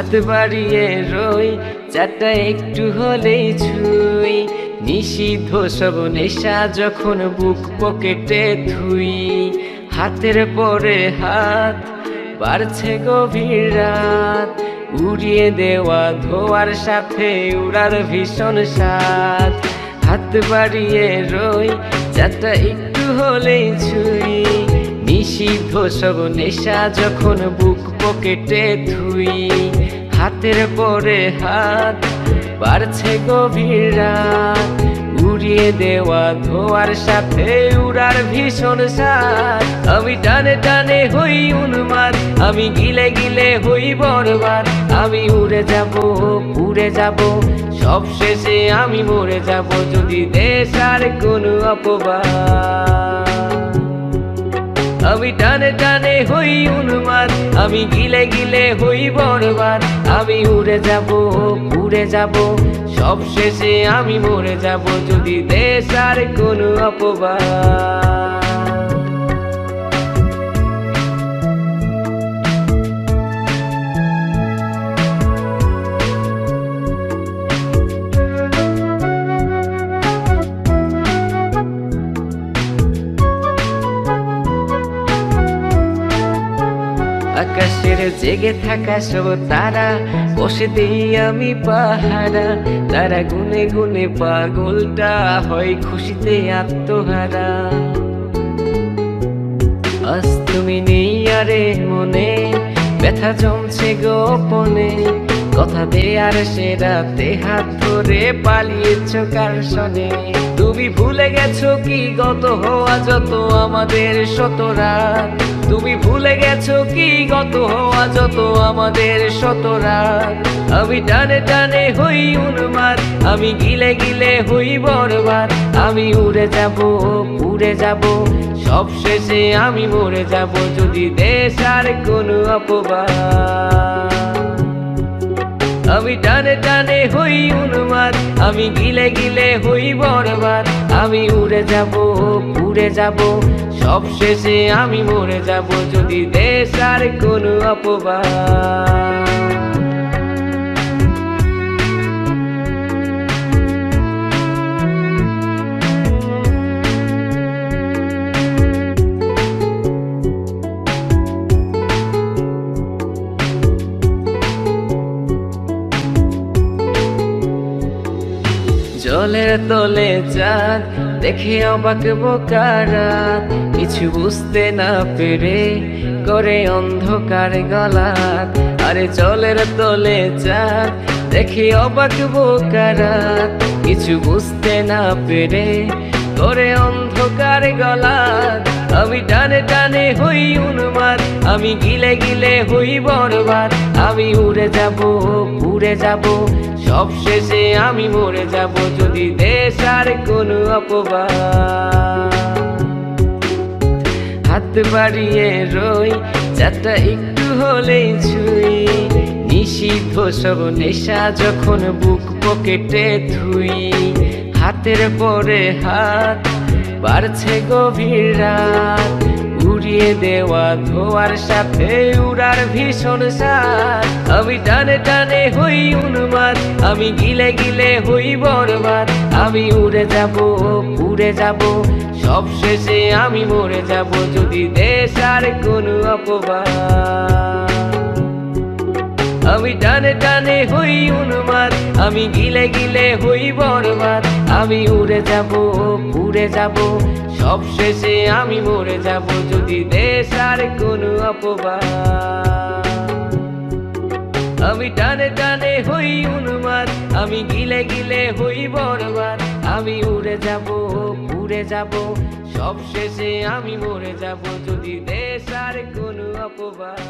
হাত বাড়িয়ে রই চারটা একটু হলেই ছুঁই, নিষিদ্ধ সব নেশা যখন বুক পকেটে থুই। হাতের পরে হাত বাড়ছে গভীর রাত, উড়িয়ে দেওয়া ধোয়ার সাথে উড়ার ভীষণ স্বাদ। হাত বাড়িয়ে রই চারটা একটু হলেই ছুঁই, নিষিদ্ধ সব নেশা যখন বুক পকেটে থুই। হাতের পরে হাত বাড়ছে গভীর রাত, উড়িয়ে দেওয়া ধোয়ার সাথে উড়ার ভীষণ স্বাদ। আমি টানে টানে হই উন্মাদ, আমি গিলে গিলে হই বরবাদ। আমি উড়ে যাব পুড়ে যাব, সব শেষে আমি মরে যাব যদি দেশ আর কোনো অপবাদ। আমি টানে টানে হই উন্মাদ, আমি গিলে গিলে হই বরবাদ। আমি উড়ে যাব পুড়ে যাব, সব শেষে আমি মরে যাব যদি দেশ আর কোনো অপবাদ। আকাশের জেগে থাকা সব তারা বসে দিই আমি পাহারা। তারা গুনে গুনে পাগলটা হয় খুশিতে আত্মহারা। আজ তুমি নেই আরে মনে, ব্যথা জমছে গোপনে। কথা দেয়ার সে রাতে হাত ধরে পালিয়েছ কার শনে। তুমি ভুলে গেছো কি গত হওয়া যত আমাদের শত রাত। তুমি ভুলে গেছো কি গত হওয়া যত আমাদের শত রাত। আমি টানে টানে হই উন্মাদ, আমি গিলে গিলে হই বরবাদ। আমি উড়ে যাব পুড়ে যাব, সব শেষে আমি মরে যাব যদি দেশ আর কোনো অপবাদ। আমি টানে টানে হই উন্মাদ, আমি গিলে গিলে হই বরবাদ। আমি উড়ে যাব পুড়ে যাব, সব শেষে আমি মরে যাব যদি দেশ আর কোনো অপবাদ। জলের তলে চাঁদ দেখে অবাক বোকারাত, কিছু বুঝতে না পেরে করে অন্ধকার গলাত। আরে জলের তলে চাঁদ দেখে অবাক বোকারাত, কিছু বুঝতে না পেরে করে অন্ধকার গলাত। আমি টানে টানে হই উন্মাদ, আমি গিলে গিলে হই বরবাদ। আমি উড়ে যাব পুড়ে যাব, সব শেষে আমি মরে যাব যদি দেশ আর কোনো অপবাদ। হাত বাড়িয়ে রই চারটা একটু হলেই ছুঁই, নিষিদ্ধ সব নেশা যখন বুক পকেটে থুই। হাতের পরে হাত বাড়ছে গভীর রাত, উড়িয়ে দেওয়া ধোয়ার সাথে উড়ার ভীষণ স্বাদ। আমি টানে টানে হই উন্মাদ, আমি গিলে গিলে হই বরবাদ। আমি উড়ে যাব পুড়ে যাব, সব শেষে আমি মরে যাব যদি দেশ আর কোনো অপবাদ। আমি টানে টানে হই উন্মাদ, আমি গিলে গিলে হই বরবাদ। আমি উড়ে যাব পুড়ে যাব, সব শেষে আমি মরে যাব যদি দেশ আর কোনো অপবাদ। আমি টানে টানে হই উন্মাদ, আমি গিলে গিলে হই বরবাদ। আমি উড়ে যাব পুড়ে যাব, সব শেষে আমি মরে যাব যদি দেশ আর কোনো অপবাদ।